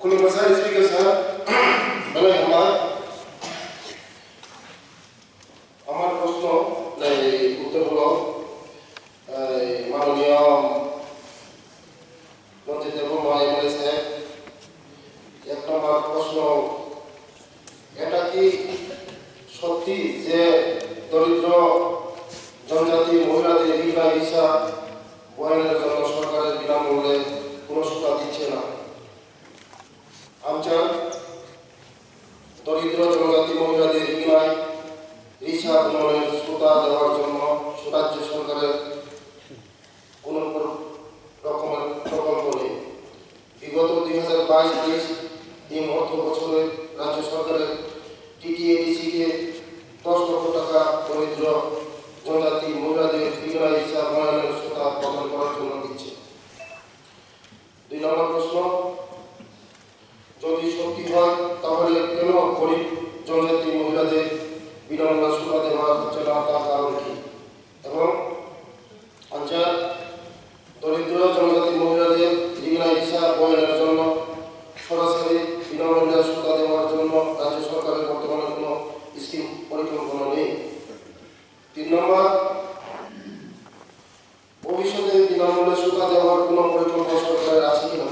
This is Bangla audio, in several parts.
खुलुमबाय सार स्पिकार सार बेलाय আমার প্রশ্ন উত্তর হলো মাননীয় মন্ত্রী দেবময় এমএলএ সাহেব, এক নম্বর প্রশ্ন, এটা কি সত্যি যে দরিদ্র জনজাতি মহিলাদের বিবাহ ভিসা বয়নের জন্য সরকারের বিনামূল্যে কোনো সুবিধা দিচ্ছে না? आमच्या দরিদ্র জনজাতি মহিলাদের বিবাহ ভিসা বয়নের সুবিধা দেওয়ার জন্য রাজ্য সরকারের কোনো রকমের প্রকল্প নেই। বিগত 2022-23 এই অর্থ বছরে রাজ্য সরকারের টিটিএডিসিকে 10 লক্ষ টাকা দরিদ্র জনজাতি মহিলাদের বিবাহ ভিসা বয়নের সুবিধা প্রদান করার জন্য দিচ্ছে। 2 নম্বর প্রশ্ন, যদি সত্যি হয় তাহলে কেন গরিব জনজাতি মহিলাদের বিনামূল্যে সুবিধা দেওয়া হচ্ছে না, তার কারণ কি? এবং পঞ্চায়েত দরিদ্র জনজাতি মহিলাদের বিনা ভিসা বয়নের জন্য সরাসরি বিনামূল্যে সুবিধা দেওয়ার জন্য রাজ্য সরকারের বর্তমানে কোনো স্কিম পরিকল্পনা নেই। 3 নম্বর, ভবিষ্যতে বিনামূল্যে সুবিধা দেওয়ার কোনো পরিকল্পনা সরকারের আছে কিনা?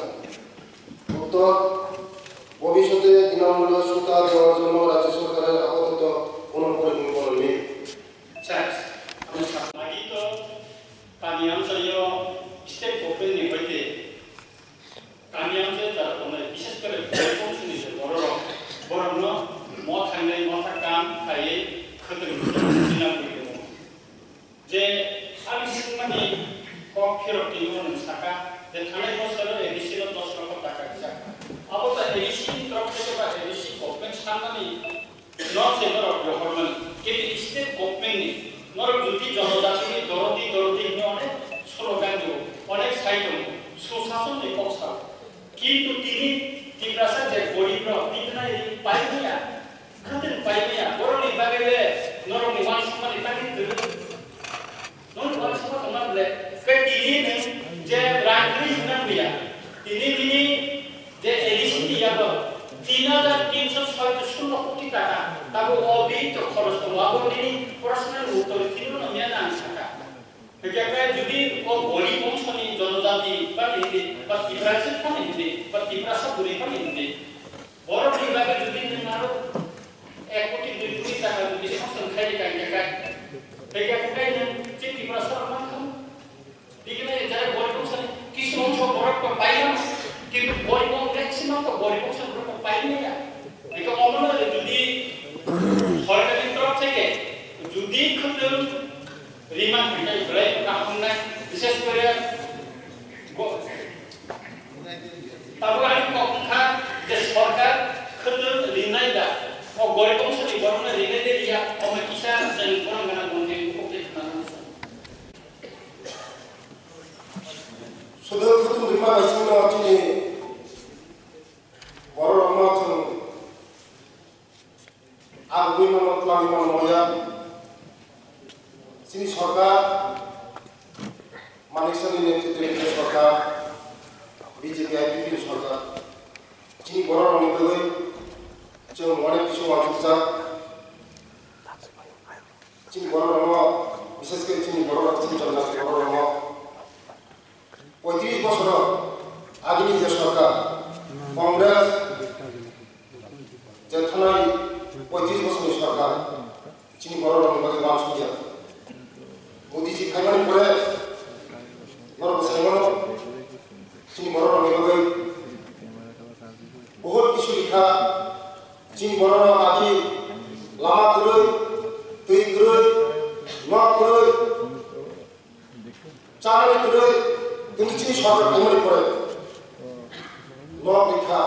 উত্তর, ভবিষ্যতে বিনামূল্যে সুবিধা দেওয়ার জন্য রাজ্য সরকারের আপাতত কোনো পরিকল্পনা নেই। गामि ओनसोलाव स्टेट गभर्नमेन्टनि बायदि गामि ओनसोल जारखौनो बिसेस करे फंक्शननि बर'नो म थांनाय म थाकाम थायै खोदों दिनांगो जे आं सिमानि कक फिरकनि उन साका जे थांनाय बोसोराव एबिसिल 10 लक्ष टाका जाका अबता एबिसि ट्रक सेबा एबिसि गभर्नमेन्ट साननानै न सेबर गभर्नमेन्ट के स्टेट गभर्नमेन्टनि नरक जुदि जनजातिनि दरदि অনেক স্লোগান দিব, অনেক সাইকেল সুশাসনनि পক্ষা, কিন্তু তিনি তিব্রাসা যে গরিব বিদনাই পাইনিয়া খাতির পাইনিয়া বড়নি বাগেলে নরক ওয়ান সমানি তাকি দিল নন ওয়ান সমানি নামলে কে তিনি যে রাজনি নামিয়া তিনি যে এডিসিটি ইয়াবো 3360 কোটি টাকা তাবো অবিহিত খরচ করলো তিনি প্রশ্নের উত্তর তিনি নামিয়া না থাকা Ketika jadi gori bangsa जनजाति বা হিন্দি বা তিব্রাসের কোন হিন্দি বা তিব্রাসা বুড়ি কোন হিন্দি বড় বিভাগে যদি আরো 1 কোটি 2 কোটি টাকা যদি সংস্থান খালি কাই কেকাই যে তিব্রাসা মান খাম দিকে যারা গরি বংশ কিছু অংশ বড় পাইলাম কিন্তু গরি বংশ ম্যাক্সিমাম তো গরি বংশ বড় পাইনি না এটা অমন যদি সরকারি তরফ থেকে যদি খুব রিমান্ড মিটাই বলে কামনা বিশেষ করে তারপর আমি কখনখা যে সরকার খুদ রিনাইদা ও গরিব অংশনি বরং রিনাইদে দিয়া অমে কিসা যেন কোনগানা বন্ধে উপকৃত না শুধু খুদ রিমান্ড আসলে আপনি বড় রহমত আর বিমান প্লাবিমান ময়া Sini সরকার মানিকসনি নেতৃত্বে সরকার বিজেপি আইপিপি সরকার চিনি বড় রঙে যে অনেক কিছু আলোচনা চিনি বড় রঙ বিশেষ করে চিনি বড় চিনি জনজাতি বড় রঙ 35 বছর আগে যে সরকার কংগ্রেস যে থানায় 35 বছরের সরকার চিনি বড় রঙ বাকি মানুষ দিয়া মোদীজি খাইমান করে নরক সাইমানো চিনি বড় রঙে বহুত কিছু লিখা চিনি বড় রঙ আগে লামা করে তুই করে নক করে চারে করে কিন্তু চিনি সরকার খাইমান করে নক লিখা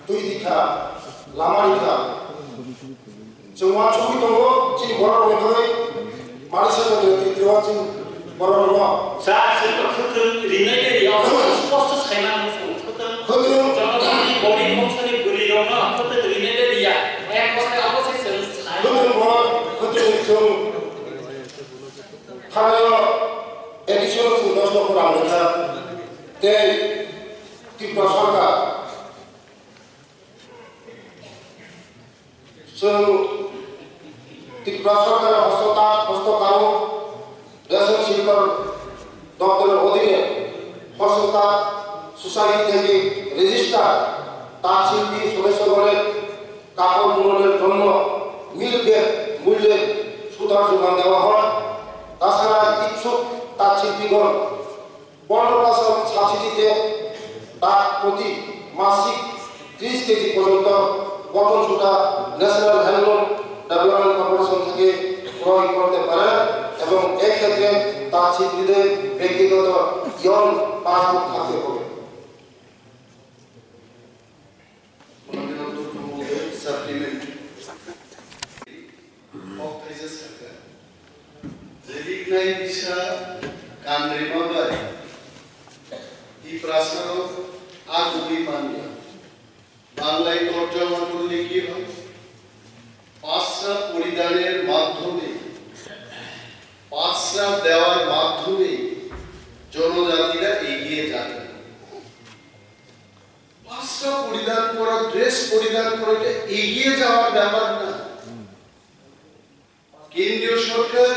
তুই লিখা লামা লিখা জমা ছবি তো চিনি বড় রঙে মানুষের নেতৃত্বে বড় বড় সারা খুদ রিনাইদে দিয়া স্পষ্ট সাইনা খুদ জনজাতি গরিব বংশনি গুরি রঙ খুদ রিনাইদে দিয়া এক কথা অবশ্যই খুদ 좀 하나요 에디션스 넣어서 보라 때 뒷과 설가 ত্রিপুরা সরকারের হস্তকারু রেশম শিল্প দপ্তরের অধীনে হস্ততাঁত সোসাইটি থেকে রেজিস্টার তাঁত শিল্পী সদস্যগণের কাপড় বুননের জন্য মিল গেট মূল্যে সুতার যোগান দেওয়া হয়। তাছাড়া ইচ্ছুক তাঁত শিল্পীগণ 15% সাবসিডিতে তাঁত প্রতি মাসিক 30 কেজি পর্যন্ত কটন সুতা ন্যাশনাল হ্যান্ডলুম ডেভেলপমেন্ট কর্পোরেশন থেকে ক্রয় করতে পারেন এবং এক্ষেত্রে তাঁত শিল্পীদের ব্যক্তিগত ইয়ন পাসবুক থাকতে হবে। বাংলায় তর্জমা করলে কি হয়? পাঁচরা পরিধানের মাধ্যমে, পাঁচরা দেওয়ার মাধ্যমে জনজাতিরা এগিয়ে যাবে। পাঁচরা পরিধান করা, ড্রেস পরিধান করা এগিয়ে যাওয়ার ব্যাপার না। কেন্দ্রীয় সরকার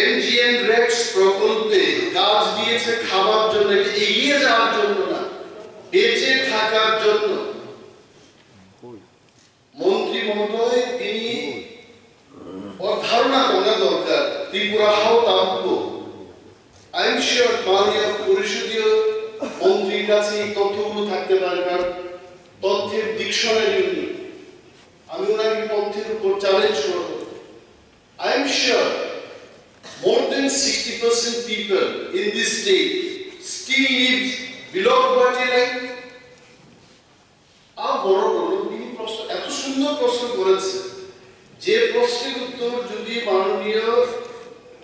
এমজিএন রেক্স প্রকল্পে কাজ দিয়েছে খাবার জন্য, এগিয়ে যাওয়ার জন্য না, বেঁচে থাকার জন্য। মন্ত্রী মহোদয় তিনি ধারণা করা দরকার ত্রিপুরা হাও তাম্প। আই এম শিওর মাননীয় পরিষদীয় মন্ত্রীর কাছে এই তথ্যগুলো থাকতে পারে, কারণ তথ্যের ডিকশনারি নেই। আমি ওনাকে তথ্যের উপর চ্যালেঞ্জ করব। I am sure more than 60% people in this state still live below poverty line. বড় প্রশ্ন, এত সুন্দর প্রশ্ন করেছে, যে প্রশ্নের উত্তর যদি মাননীয়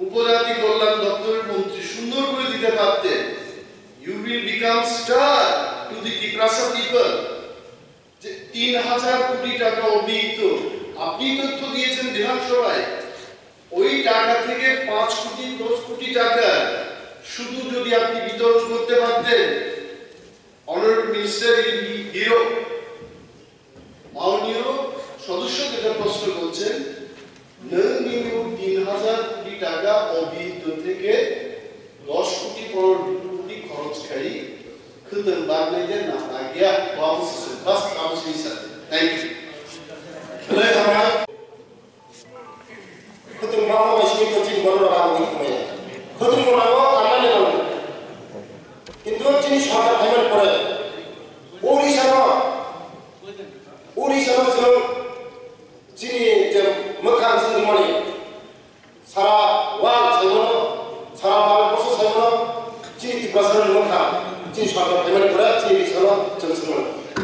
উপজাতি কল্যাণ দপ্তরের মন্ত্রী সুন্দর করে দিতে পারতেন, you will become star to the Tiprasa people. যে 3000 কোটি টাকা অব্যয়িত, আপনি তথ্য দিয়েছেন বিধানসভায়, ওই টাকা থেকে 5 কোটি 10 কোটি টাকা শুধু যদি আপনি বিতরণ করতে পারতেন, অনারেবল মিনিস্টার হিরো মাননীয় সদস্য যেটা প্রশ্ন করছেন, 3000 কোটি টাকা অব্যয়িত থেকে 10 কোটি 15 কোটি খরচ খাই খুদন বাগনাইদের না লাগিয়া বাবু বাস বাবু স্যার। Thank you. খুদন বাবা বেশি কিছু বড় রাখবো তুমি খুদন বাবা আমানে বলো, কিন্তু যিনি সরকার পেমেন্ট করে ওড়িশার যিনি যে মোখান সিনেমানি সারা ওয়ার্ল্ড সাইবন, সারা ভারতবর্ষ সাইবন, যিনি ত্রিপুরা মোখা যিনি সরকার পেমেন্ট করে যিনি বিশাল চলছিল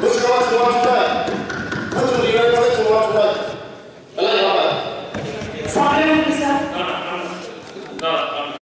বুঝতে পারছি।